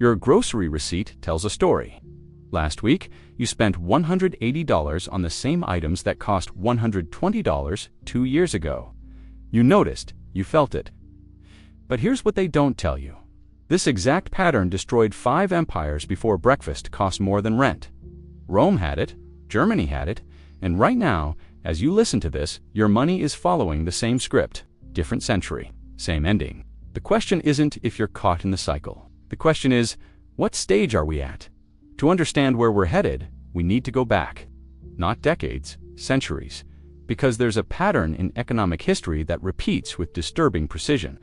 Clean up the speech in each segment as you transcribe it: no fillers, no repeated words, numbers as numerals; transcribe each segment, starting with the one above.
Your grocery receipt tells a story. Last week, you spent $180 on the same items that cost $120 2 years ago. You noticed, you felt it. But here's what they don't tell you. This exact pattern destroyed 5 empires before breakfast cost more than rent. Rome had it, Germany had it, and right now, as you listen to this, your money is following the same script, different century, same ending. The question isn't if you're caught in the cycle. The question is, what stage are we at? To understand where we're headed, we need to go back. Not decades, centuries, because there's a pattern in economic history that repeats with disturbing precision.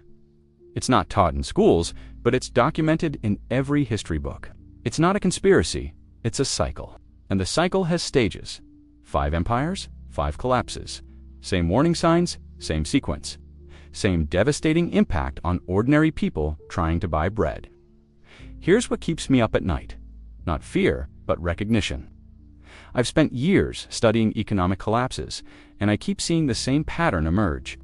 It's not taught in schools, but it's documented in every history book. It's not a conspiracy, it's a cycle. And the cycle has stages. 5 empires, 5 collapses. Same warning signs, same sequence. Same devastating impact on ordinary people trying to buy bread. Here's what keeps me up at night. Not fear, but recognition. I've spent years studying economic collapses, and I keep seeing the same pattern emerge.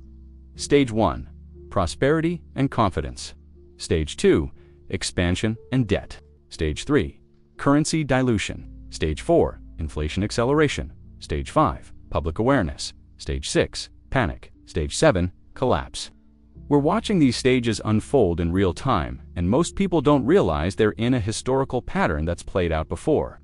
Stage 1, prosperity and confidence. Stage 2, expansion and debt. Stage 3, currency dilution. Stage 4, inflation acceleration. Stage 5, public awareness. Stage 6, panic. Stage 7, collapse. We're watching these stages unfold in real time, and most people don't realize they're in a historical pattern that's played out before.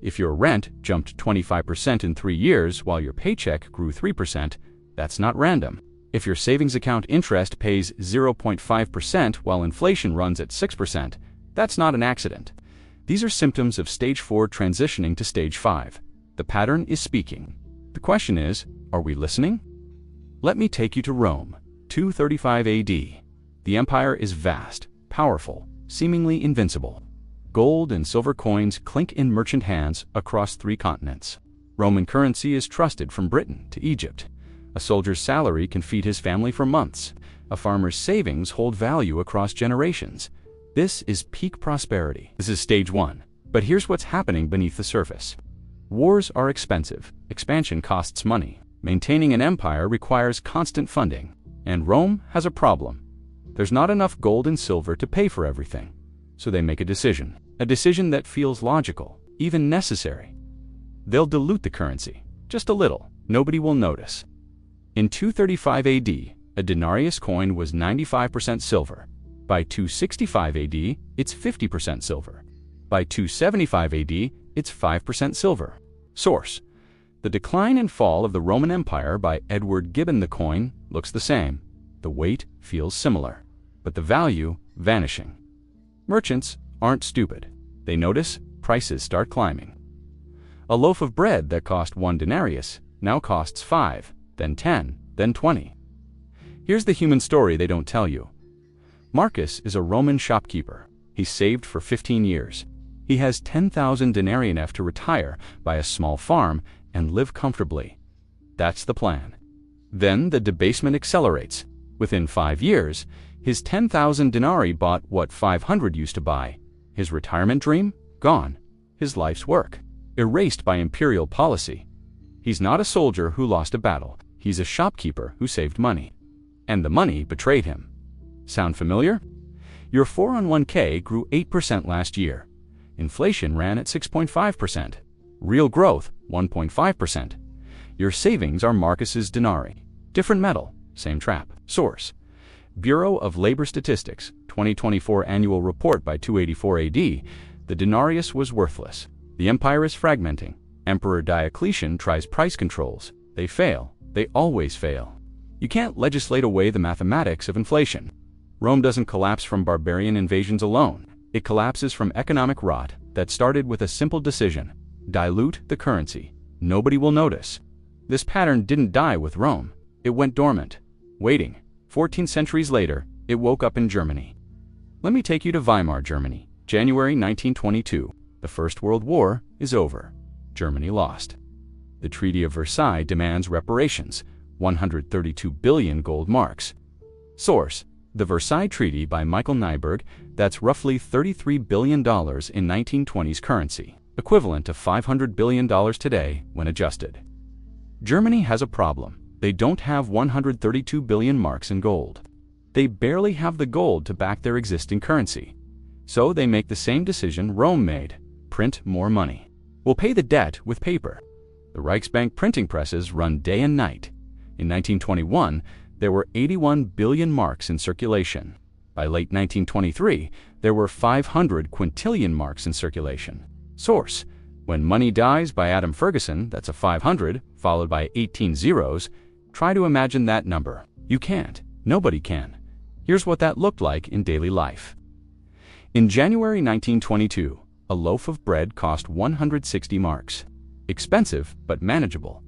If your rent jumped 25% in 3 years while your paycheck grew 3%, that's not random. If your savings account interest pays 0.5% while inflation runs at 6%, that's not an accident. These are symptoms of Stage 4 transitioning to Stage 5. The pattern is speaking. The question is, are we listening? Let me take you to Rome, 235 AD. The empire is vast, powerful, seemingly invincible. Gold and silver coins clink in merchant hands across 3 continents. Roman currency is trusted from Britain to Egypt. A soldier's salary can feed his family for months. A farmer's savings hold value across generations. This is peak prosperity. This is Stage 1. But here's what's happening beneath the surface. Wars are expensive. Expansion costs money. Maintaining an empire requires constant funding. And Rome has a problem. There's not enough gold and silver to pay for everything. So they make a decision that feels logical, even necessary. They'll dilute the currency, just a little. Nobody will notice. In 235 AD, a denarius coin was 95% silver. By 265 AD, it's 50% silver. By 275 AD, it's 5% silver. Source: The Decline and Fall of the Roman Empire by Edward Gibbon. The coin looks the same. The weight feels similar. But the value vanishing. Merchants aren't stupid. They notice prices start climbing. A loaf of bread that cost 1 denarius now costs 5, then 10, then 20. Here's the human story they don't tell you. Marcus is a Roman shopkeeper. He's saved for 15 years. He has 10,000 denarii enough to retire, buy a small farm, and live comfortably. That's the plan. Then the debasement accelerates. Within 5 years, his 10,000 denarii bought what 500 used to buy. His retirement dream? Gone. His life's work? Erased by imperial policy. He's not a soldier who lost a battle. He's a shopkeeper who saved money. And the money betrayed him. Sound familiar? Your 401k grew 8% last year. Inflation ran at 6.5%. Real growth, 1.5%. Your savings are Marcus's denarii. Different metal, same trap. Source: Bureau of Labor Statistics, 2024 Annual Report by 284 AD. The denarius was worthless. The empire is fragmenting. Emperor Diocletian tries price controls. They fail. They always fail. You can't legislate away the mathematics of inflation. Rome doesn't collapse from barbarian invasions alone. It collapses from economic rot that started with a simple decision: dilute the currency. Nobody will notice. This pattern didn't die with Rome. It went dormant, waiting. 14 centuries later, it woke up in Germany. Let me take you to Weimar, Germany, January 1922. The First World War is over. Germany lost. The Treaty of Versailles demands reparations, 132 billion gold marks. Source: The Versailles Treaty by Michael Nyberg. That's roughly $33 billion in 1920s currency, equivalent to $500 billion today when adjusted. Germany has a problem. They don't have 132 billion marks in gold. They barely have the gold to back their existing currency. So they make the same decision Rome made: print more money. We'll pay the debt with paper. The Reichsbank printing presses run day and night. In 1921, there were 81 billion marks in circulation. By late 1923, there were 500 quintillion marks in circulation. Source: When Money Dies by Adam Ferguson, that's a 500, followed by 18 zeros. Try to imagine that number. You can't. Nobody can. Here's what that looked like in daily life. In January 1922, a loaf of bread cost 160 marks. Expensive, but manageable.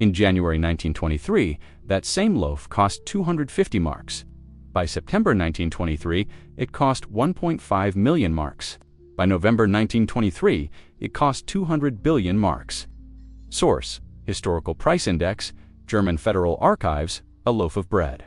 In January 1923, that same loaf cost 250 marks. By September 1923, it cost 1.5 million marks. By November 1923, it cost 200 billion marks. Source: Historical Price Index, German Federal Archives, a loaf of bread.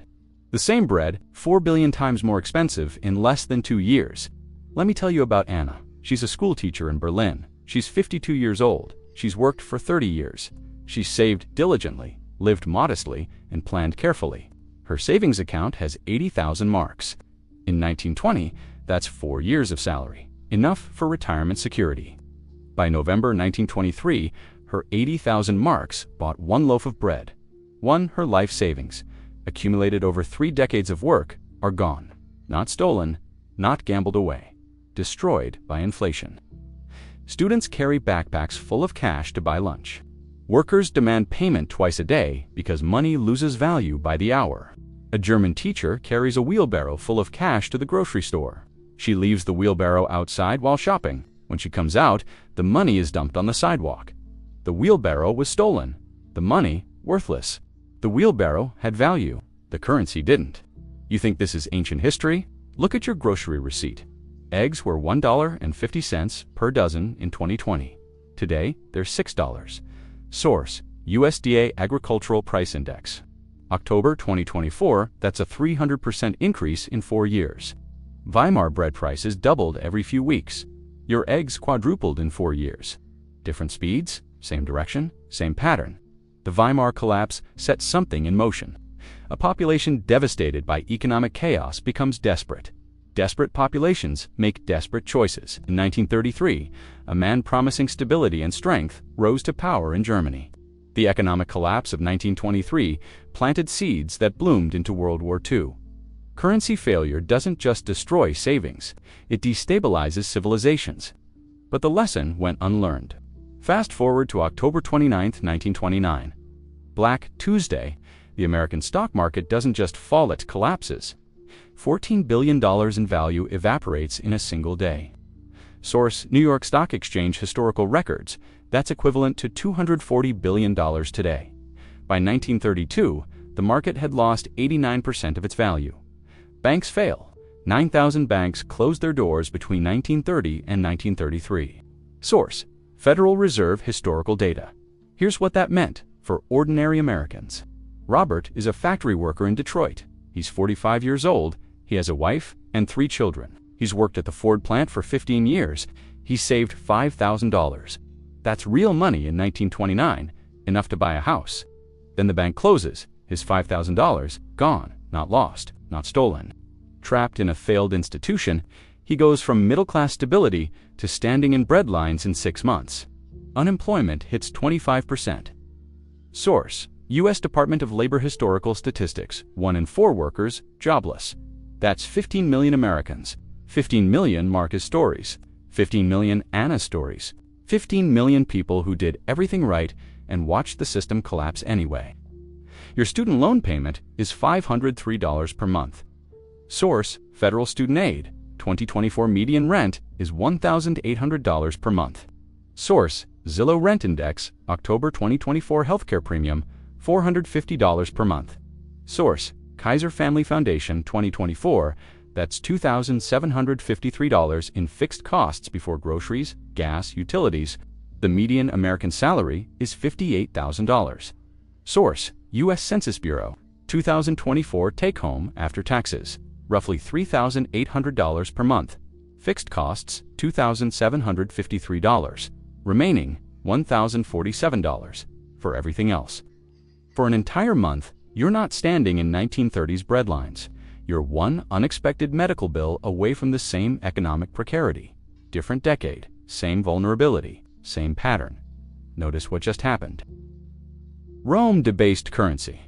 The same bread, 4 billion times more expensive in less than 2 years. Let me tell you about Anna. She's a school teacher in Berlin. She's 52 years old. She's worked for 30 years. She's saved diligently, lived modestly, and planned carefully. Her savings account has 80,000 marks. In 1920, that's 4 years of salary, enough for retirement security. By November 1923, her 80,000 marks bought one loaf of bread. Her life savings, accumulated over 3 decades of work, are gone. Not stolen, not gambled away. Destroyed by inflation. Students carry backpacks full of cash to buy lunch. Workers demand payment twice a day because money loses value by the hour. A German teacher carries a wheelbarrow full of cash to the grocery store. She leaves the wheelbarrow outside while shopping. When she comes out, the money is dumped on the sidewalk. The wheelbarrow was stolen. The money, worthless. The wheelbarrow had value. The currency didn't. You think this is ancient history? Look at your grocery receipt. Eggs were $1.50 per dozen in 2020. Today, they're $6. Source: USDA Agricultural Price Index. October 2024, that's a 300% increase in 4 years. Weimar bread prices doubled every few weeks. Your eggs quadrupled in 4 years. Different speeds, same direction, same pattern. The Weimar collapse set something in motion. A population devastated by economic chaos becomes desperate. Desperate populations make desperate choices. In 1933, a man promising stability and strength rose to power in Germany. The economic collapse of 1923 planted seeds that bloomed into World War II. Currency failure doesn't just destroy savings, it destabilizes civilizations. But the lesson went unlearned. Fast forward to October 29, 1929. Black Tuesday, the American stock market doesn't just fall, it collapses. $14 billion in value evaporates in a single day. Source: New York Stock Exchange Historical Records. That's equivalent to $240 billion today. By 1932, the market had lost 89% of its value. Banks fail. 9,000 banks closed their doors between 1930 and 1933. Source: Federal Reserve Historical Data. Here's what that meant for ordinary Americans. Robert is a factory worker in Detroit. He's 45 years old. He has a wife and 3 children. He's worked at the Ford plant for 15 years. He's saved $5,000. That's real money in 1929, enough to buy a house. Then the bank closes. His $5,000 gone, not lost, not stolen. Trapped in a failed institution, he goes from middle-class stability to standing in bread lines in 6 months. Unemployment hits 25%. Source: U.S. Department of Labor Historical Statistics. 1 in 4 workers jobless. That's 15 million Americans. 15 million Marcus stories. 15 million Anna stories. 15 million people who did everything right and watched the system collapse anyway. Your student loan payment is $503 per month. Source: Federal Student Aid. 2024 median rent is $1,800 per month. Source: Zillow Rent Index, October 2024 healthcare premium, $450 per month. Source: Kaiser Family Foundation 2024, that's $2,753 in fixed costs before groceries, gas, utilities. The median American salary is $58,000. Source: U.S. Census Bureau, 2024 take-home after taxes, roughly $3,800 per month. Fixed costs, $2,753. Remaining, $1,047 for everything else. For an entire month, you're not standing in 1930s breadlines. You're one unexpected medical bill away from the same economic precarity. Different decade, same vulnerability, same pattern. Notice what just happened. Rome debased currency.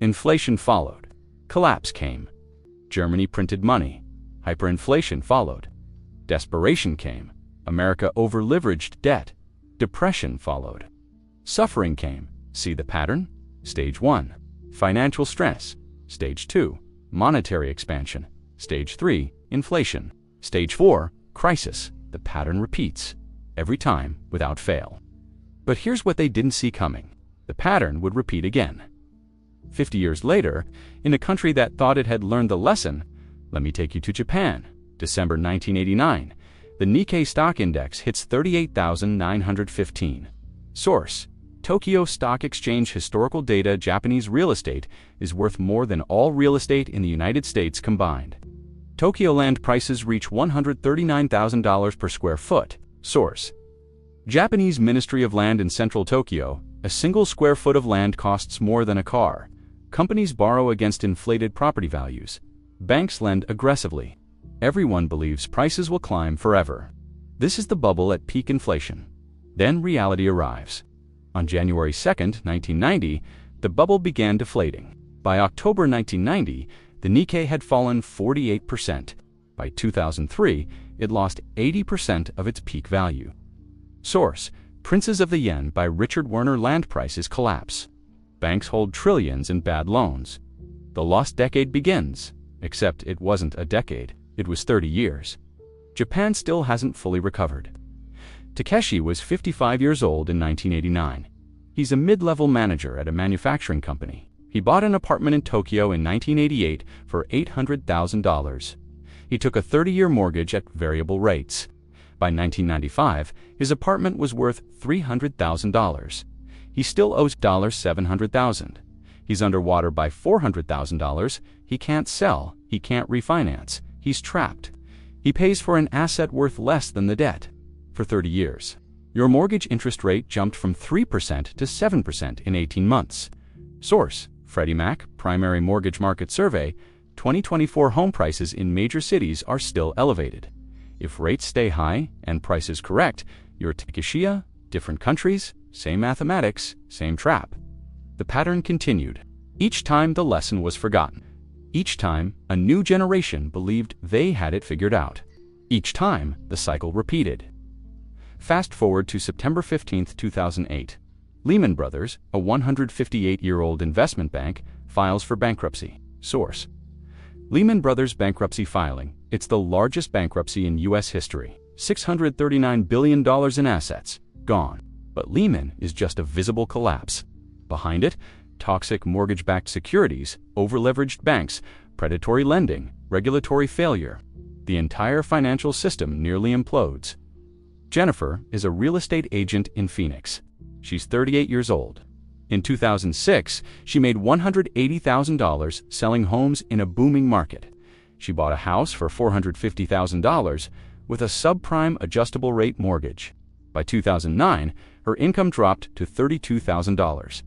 Inflation followed. Collapse came. Germany printed money. Hyperinflation followed. Desperation came. America over-leveraged debt. Depression followed. Suffering came. See the pattern? Stage 1. Financial stress. Stage 2. Monetary expansion. Stage 3. Inflation. Stage 4. Crisis. The pattern repeats. Every time, without fail. But here's what they didn't see coming. The pattern would repeat again. 50 years later, in a country that thought it had learned the lesson, let me take you to Japan. December 1989. The Nikkei stock index hits 38,915. Source: Tokyo Stock Exchange historical data. Japanese real estate is worth more than all real estate in the United States combined. Tokyo land prices reach $139,000 per square foot. Source: Japanese Ministry of Land in central Tokyo. A single square foot of land costs more than a car. Companies borrow against inflated property values. Banks lend aggressively. Everyone believes prices will climb forever. This is the bubble at peak inflation. Then reality arrives. On January 2, 1990, the bubble began deflating. By October 1990, the Nikkei had fallen 48%. By 2003, it lost 80% of its peak value. Source: Princes of the Yen by Richard Werner. Land prices collapse. Banks hold trillions in bad loans. The lost decade begins, except it wasn't a decade, it was 30 years. Japan still hasn't fully recovered. Takeshi was 55 years old in 1989. He's a mid-level manager at a manufacturing company. He bought an apartment in Tokyo in 1988 for $800,000. He took a 30-year mortgage at variable rates. By 1995, his apartment was worth $300,000. He still owes $700,000. He's underwater by $400,000. He can't sell. He can't refinance. He's trapped. He pays for an asset worth less than the debt. For 30 years. Your mortgage interest rate jumped from 3% to 7% in 18 months. Source: Freddie Mac Primary Mortgage Market Survey. 2024 home prices in major cities are still elevated. If rates stay high and prices correct, you're Takeshia, different countries, same mathematics, same trap. The pattern continued. Each time the lesson was forgotten. Each time a new generation believed they had it figured out. Each time the cycle repeated. Fast forward to September 15, 2008. Lehman Brothers, a 158-year-old investment bank, files for bankruptcy. Source: Lehman Brothers bankruptcy filing. It's the largest bankruptcy in U.S. history. $639 billion in assets. Gone. But Lehman is just a visible collapse. Behind it, toxic mortgage-backed securities, over-leveraged banks, predatory lending, regulatory failure. The entire financial system nearly implodes. Jennifer is a real estate agent in Phoenix. She's 38 years old. In 2006, she made $180,000 selling homes in a booming market. She bought a house for $450,000 with a subprime adjustable rate mortgage. By 2009, her income dropped to $32,000.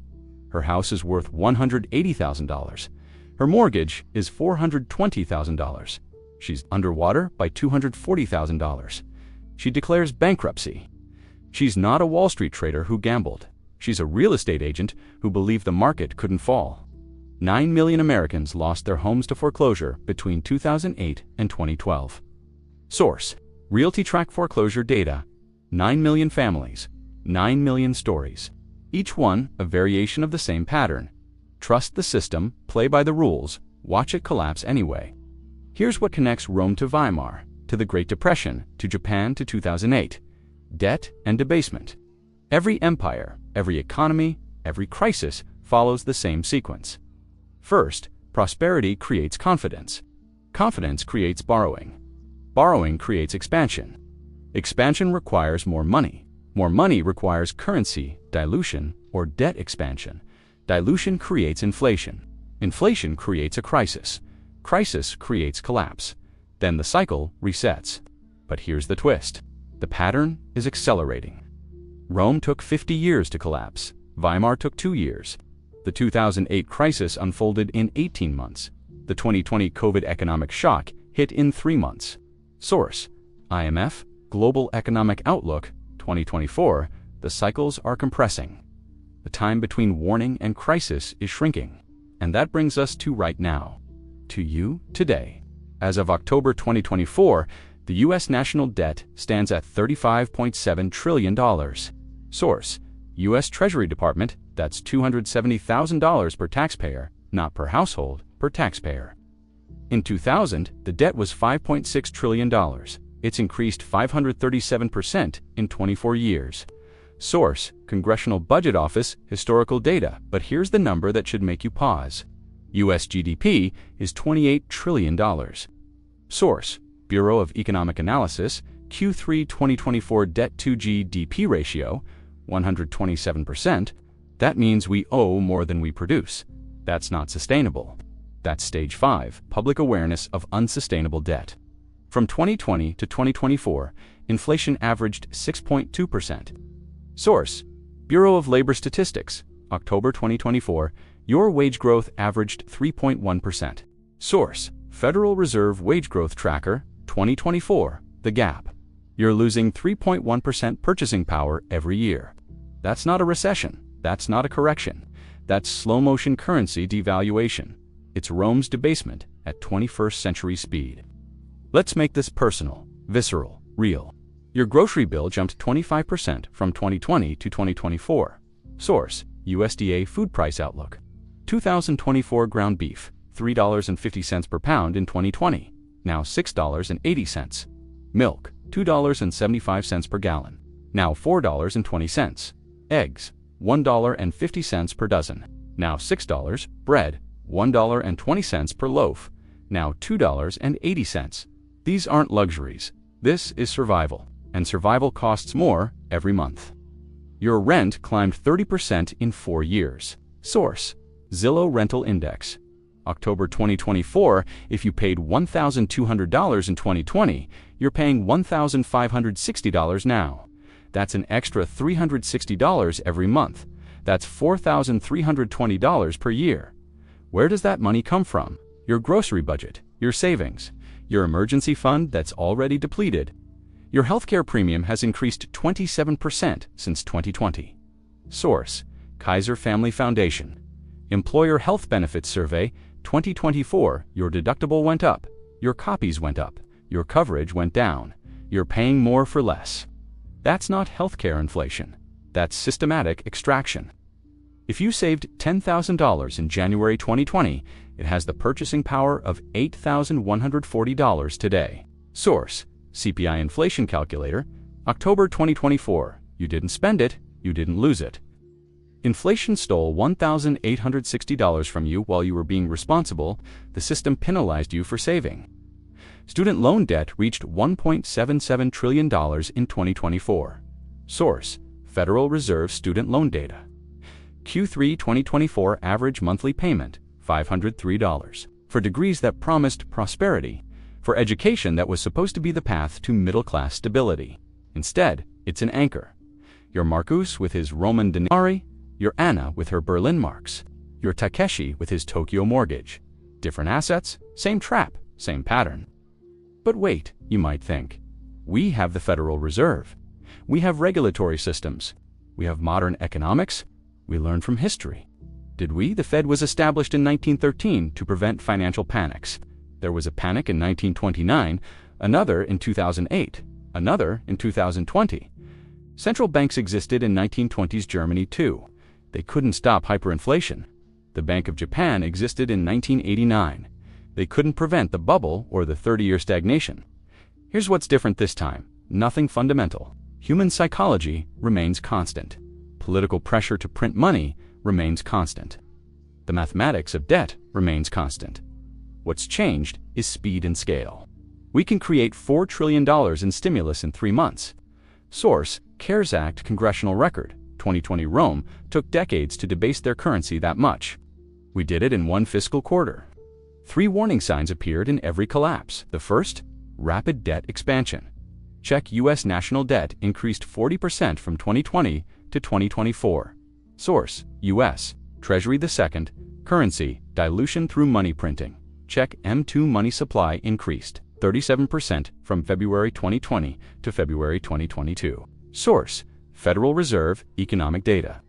Her house is worth $180,000. Her mortgage is $420,000. She's underwater by $240,000. She declares bankruptcy. She's not a Wall Street trader who gambled. She's a real estate agent who believed the market couldn't fall. 9 million Americans lost their homes to foreclosure between 2008 and 2012. Source: RealtyTrack foreclosure data. 9 million families, 9 million stories. Each one a variation of the same pattern. Trust the system, play by the rules, watch it collapse anyway. Here's what connects Rome to Weimar, to the Great Depression, to Japan to 2008. Debt and debasement. Every empire, every economy, every crisis follows the same sequence. First, prosperity creates confidence. Confidence creates borrowing. Borrowing creates expansion. Expansion requires more money. More money requires currency, dilution, or debt expansion. Dilution creates inflation. Inflation creates a crisis. Crisis creates collapse. Then the cycle resets. But here's the twist. The pattern is accelerating. Rome took 50 years to collapse. Weimar took 2 years. The 2008 crisis unfolded in 18 months. The 2020 COVID economic shock hit in 3 months. Source: IMF, Global Economic Outlook, 2024. The cycles are compressing. The time between warning and crisis is shrinking. And that brings us to right now. To you, today. As of October 2024, the U.S. national debt stands at $35.7 trillion. Source: U.S. Treasury Department. That's $270,000 per taxpayer, not per household, per taxpayer. In 2000, the debt was $5.6 trillion. It's increased 537% in 24 years. Source: Congressional Budget Office, historical data, but here's the number that should make you pause. U.S. GDP is $28 trillion. Source: Bureau of Economic Analysis, Q3 2024 debt-to-GDP ratio, 127%. That means we owe more than we produce. That's not sustainable. That's Stage 5, public awareness of unsustainable debt. From 2020 to 2024, inflation averaged 6.2%. Source: Bureau of Labor Statistics, October 2024, your wage growth averaged 3.1%. Source: Federal Reserve Wage Growth Tracker, 2024, the gap. You're losing 3.1% purchasing power every year. That's not a recession. That's not a correction. That's slow-motion currency devaluation. It's Rome's debasement at 21st century speed. Let's make this personal, visceral, real. Your grocery bill jumped 25% from 2020 to 2024. Source: USDA Food Price Outlook. 2024 ground beef, $3.50 per pound in 2020, now $6.80. Milk, $2.75 per gallon, now $4.20. Eggs, $1.50 per dozen, now $6. Bread, $1.20 per loaf, now $2.80. These aren't luxuries. This is survival, and survival costs more every month. Your rent climbed 30% in 4 years. Source: Zillow Rental Index. October 2024, if you paid $1,200 in 2020, you're paying $1,560 now. That's an extra $360 every month. That's $4,320 per year. Where does that money come from? Your grocery budget, your savings, your emergency fund that's already depleted. Your healthcare premium has increased 27% since 2020. Source: Kaiser Family Foundation. Employer Health Benefits Survey, 2024, your deductible went up, your copies went up, your coverage went down, you're paying more for less. That's not healthcare inflation. That's systematic extraction. If you saved $10,000 in January 2020, it has the purchasing power of $8,140 today. Source: CPI Inflation Calculator, October 2024. You didn't spend it, you didn't lose it. Inflation stole $1,860 from you while you were being responsible. The system penalized you for saving. Student loan debt reached $1.77 trillion in 2024. Source: Federal Reserve Student Loan Data. Q3 2024 average monthly payment, $503. For degrees that promised prosperity. For education that was supposed to be the path to middle-class stability. Instead, it's an anchor. Your Marcus with his Roman denarii, your Anna with her Berlin marks, your Takeshi with his Tokyo mortgage. Different assets, same trap, same pattern. But wait, you might think. We have the Federal Reserve. We have regulatory systems. We have modern economics. We learn from history. Did we? The Fed was established in 1913 to prevent financial panics. There was a panic in 1929, another in 2008, another in 2020. Central banks existed in 1920s Germany too. They couldn't stop hyperinflation. The Bank of Japan existed in 1989. They couldn't prevent the bubble or the 30-year stagnation. Here's what's different this time. Nothing fundamental. Human psychology remains constant. Political pressure to print money remains constant. The mathematics of debt remains constant. What's changed is speed and scale. We can create $4 trillion in stimulus in 3 months. Source: CARES Act Congressional Record. 2020 Rome took decades to debase their currency that much. We did it in 1 fiscal quarter. 3 warning signs appeared in every collapse. The first, rapid debt expansion. Check U.S. national debt increased 40% from 2020 to 2024. Source: U.S. Treasury. The second, currency dilution through money printing. Check M2 money supply increased 37% from February 2020 to February 2022. Source: Federal Reserve Economic Data.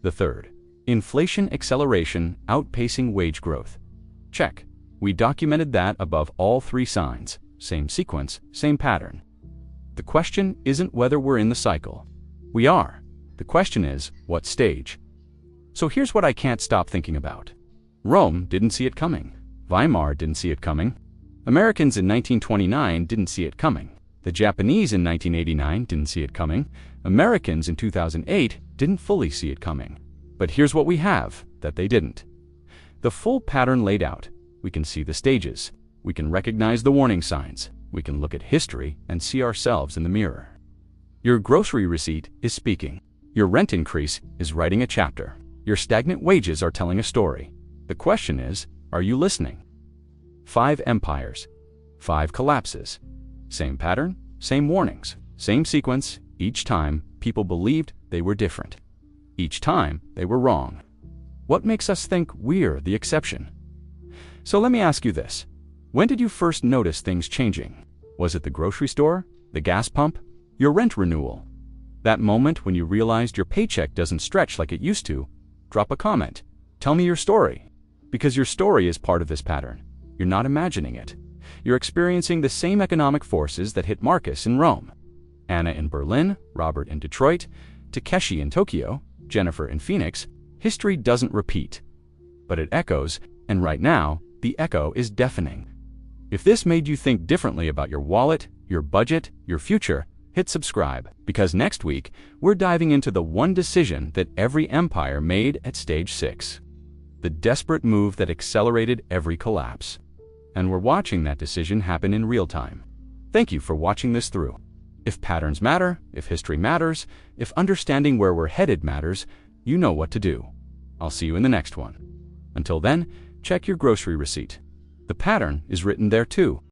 The third, inflation acceleration outpacing wage growth. Check. We documented that above all three signs. Same sequence, same pattern. The question isn't whether we're in the cycle. We are. The question is, what stage? So here's what I can't stop thinking about. Rome didn't see it coming. Weimar didn't see it coming. Americans in 1929 didn't see it coming. The Japanese in 1989 didn't see it coming. Americans in 2008 didn't fully see it coming. But here's what we have that they didn't. The full pattern laid out. We can see the stages. We can recognize the warning signs. We can look at history and see ourselves in the mirror. Your grocery receipt is speaking. Your rent increase is writing a chapter. Your stagnant wages are telling a story. The question is, are you listening? 5 empires, 5 collapses. Same pattern, same warnings, same sequence. Each time, people believed they were different. Each time, they were wrong. What makes us think we're the exception? So let me ask you this. When did you first notice things changing? Was it the grocery store? The gas pump? Your rent renewal? That moment when you realized your paycheck doesn't stretch like it used to? Drop a comment. Tell me your story. Because your story is part of this pattern. You're not imagining it. You're experiencing the same economic forces that hit Marcus in Rome, Anna in Berlin, Robert in Detroit, Takeshi in Tokyo, Jennifer in Phoenix. History doesn't repeat, but it echoes, and right now, the echo is deafening. If this made you think differently about your wallet, your budget, your future, hit subscribe, because next week, we're diving into the one decision that every empire made at stage 6. The desperate move that accelerated every collapse. And we're watching that decision happen in real time. Thank you for watching this through. If patterns matter, if history matters, if understanding where we're headed matters, you know what to do. I'll see you in the next one. Until then, check your grocery receipt. The pattern is written there too.